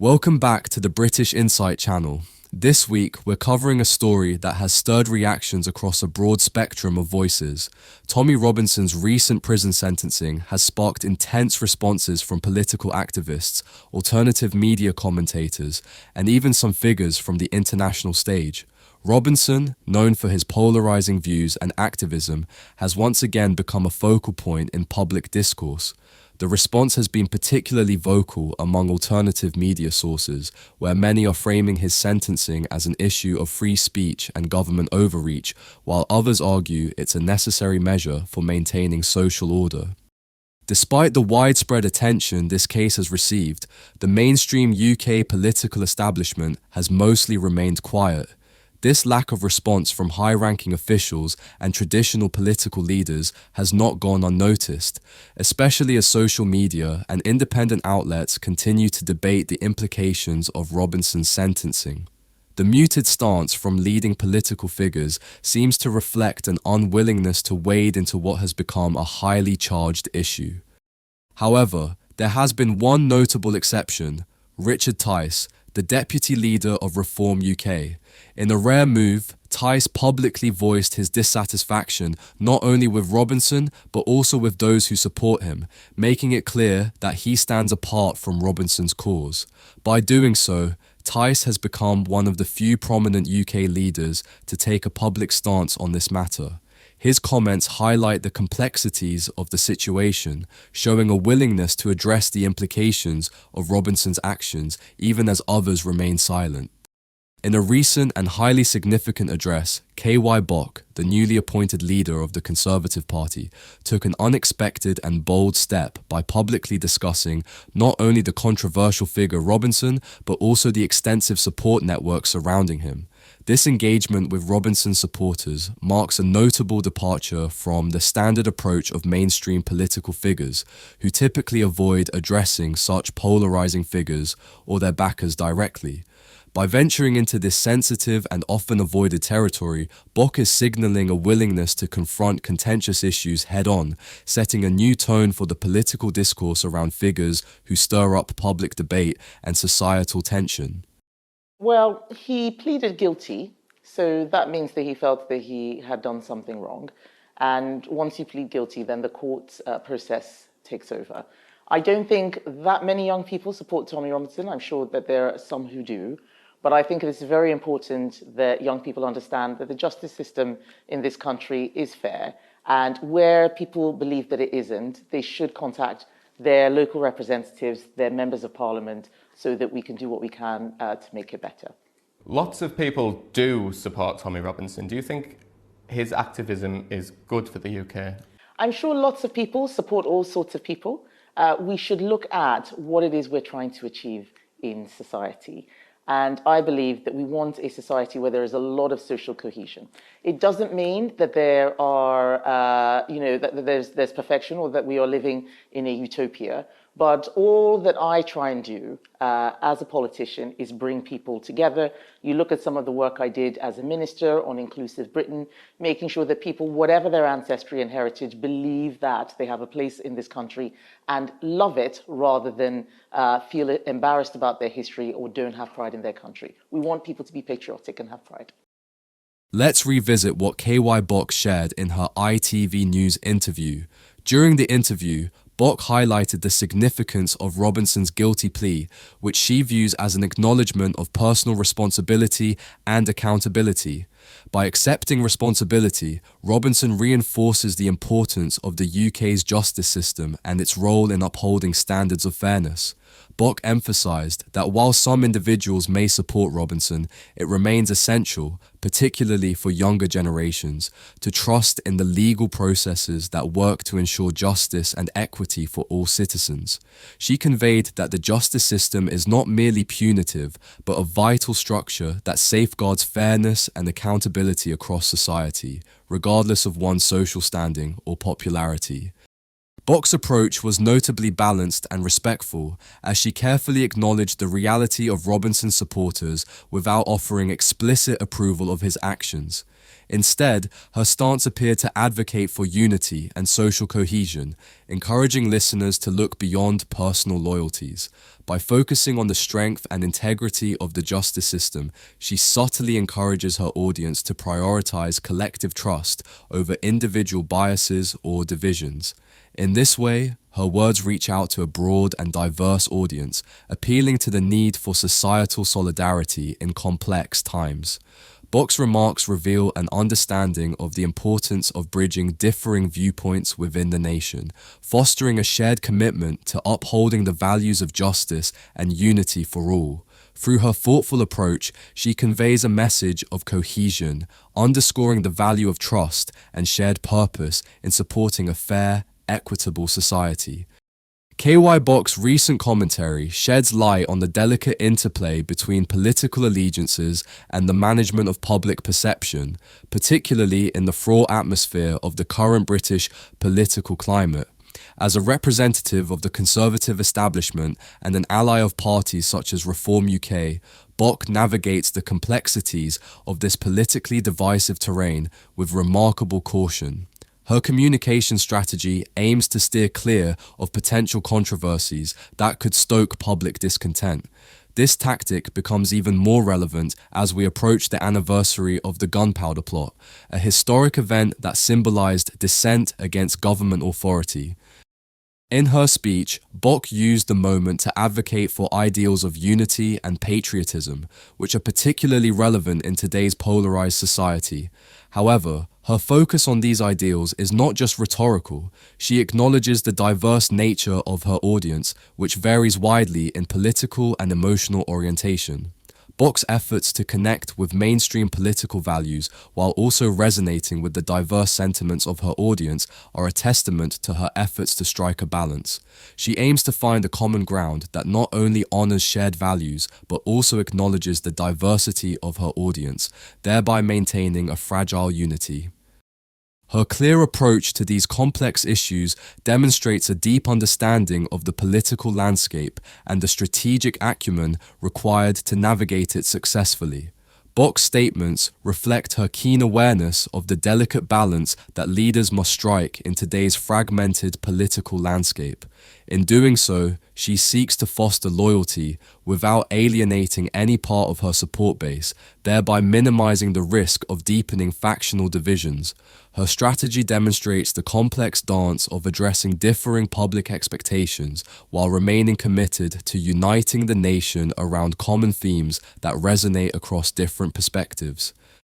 Welcome back to the British Insight channel. This week, we're covering a story that has stirred reactions across a broad spectrum of voices. Tommy Robinson's recent prison sentencing has sparked intense responses from political activists, alternative media commentators, and even some figures from the international stage. Robinson, known for his polarizing views and activism, has once again become a focal point in public discourse. The response has been particularly vocal among alternative media sources, where many are framing his sentencing as an issue of free speech and government overreach, while others argue it's a necessary measure for maintaining social order. Despite the widespread attention this case has received, the mainstream UK political establishment has mostly remained quiet. This lack of response from high-ranking officials and traditional political leaders has not gone unnoticed, especially as social media and independent outlets continue to debate the implications of Robinson's sentencing. The muted stance from leading political figures seems to reflect an unwillingness to wade into what has become a highly charged issue. However, there has been one notable exception: Richard Tice, the deputy leader of Reform UK. In a rare move, Tice publicly voiced his dissatisfaction not only with Robinson but also with those who support him, making it clear that he stands apart from Robinson's cause. By doing so, Tice has become one of the few prominent UK leaders to take a public stance on this matter. His comments highlight the complexities of the situation, showing a willingness to address the implications of Robinson's actions even as others remain silent. In a recent and highly significant address, K.Y. Bok, the newly appointed leader of the Conservative Party, took an unexpected and bold step by publicly discussing not only the controversial figure Robinson, but also the extensive support network surrounding him. This engagement with Robinson's supporters marks a notable departure from the standard approach of mainstream political figures, who typically avoid addressing such polarizing figures or their backers directly. By venturing into this sensitive and often avoided territory, Bok is signaling a willingness to confront contentious issues head-on, setting a new tone for the political discourse around figures who stir up public debate and societal tension. Well, he pleaded guilty, so that means that he felt that he had done something wrong. And once you plead guilty, then the court process takes over. I don't think that many young people support Tommy Robinson. I'm sure that there are some who do. But I think it's very important that young people understand that the justice system in this country is fair. And where people believe that it isn't, they should contact their local representatives, their members of parliament, so that we can do what we can to make it better. Lots of people do support Tommy Robinson. Do you think his activism is good for the UK? I'm sure lots of people support all sorts of people. We should look at what it is we're trying to achieve in society. And I believe that we want a society where there is a lot of social cohesion. It doesn't mean that there are, that there's perfection or that we are living in a utopia. But all that I try and do as a politician is bring people together. You look at some of the work I did as a minister on Inclusive Britain, making sure that people, whatever their ancestry and heritage, believe that they have a place in this country and love it rather than feel embarrassed about their history or don't have pride in their country. We want people to be patriotic and have pride. Let's revisit what K.Y. Bok shared in her ITV News interview. During the interview, Bok highlighted the significance of Robinson's guilty plea, which she views as an acknowledgement of personal responsibility and accountability. By accepting responsibility, Robinson reinforces the importance of the UK's justice system and its role in upholding standards of fairness. Bok emphasised that while some individuals may support Robinson, it remains essential, particularly for younger generations, to trust in the legal processes that work to ensure justice and equity for all citizens. She conveyed that the justice system is not merely punitive, but a vital structure that safeguards fairness and accountability across society, regardless of one's social standing or popularity. Bok's approach was notably balanced and respectful, as she carefully acknowledged the reality of Robinson's supporters without offering explicit approval of his actions. Instead, her stance appeared to advocate for unity and social cohesion, encouraging listeners to look beyond personal loyalties. By focusing on the strength and integrity of the justice system, she subtly encourages her audience to prioritize collective trust over individual biases or divisions. In this way, her words reach out to a broad and diverse audience, appealing to the need for societal solidarity in complex times. Bok's remarks reveal an understanding of the importance of bridging differing viewpoints within the nation, fostering a shared commitment to upholding the values of justice and unity for all. Through her thoughtful approach, she conveys a message of cohesion, underscoring the value of trust and shared purpose in supporting a fair, equitable society. K.Y. Bok's recent commentary sheds light on the delicate interplay between political allegiances and the management of public perception, particularly in the fraught atmosphere of the current British political climate. As a representative of the Conservative establishment and an ally of parties such as Reform UK, Bok navigates the complexities of this politically divisive terrain with remarkable caution. Her communication strategy aims to steer clear of potential controversies that could stoke public discontent. This tactic becomes even more relevant as we approach the anniversary of the Gunpowder Plot, a historic event that symbolized dissent against government authority. In her speech, Bok used the moment to advocate for ideals of unity and patriotism, which are particularly relevant in today's polarized society. However, her focus on these ideals is not just rhetorical. She acknowledges the diverse nature of her audience, which varies widely in political and emotional orientation. Bok's efforts to connect with mainstream political values while also resonating with the diverse sentiments of her audience are a testament to her efforts to strike a balance. She aims to find a common ground that not only honors shared values but also acknowledges the diversity of her audience, thereby maintaining a fragile unity. Her clear approach to these complex issues demonstrates a deep understanding of the political landscape and the strategic acumen required to navigate it successfully. Bok's statements reflect her keen awareness of the delicate balance that leaders must strike in today's fragmented political landscape. In doing so, she seeks to foster loyalty without alienating any part of her support base, thereby minimizing the risk of deepening factional divisions. Her strategy demonstrates the complex dance of addressing differing public expectations while remaining committed to uniting the nation around common themes that resonate across different perspectives.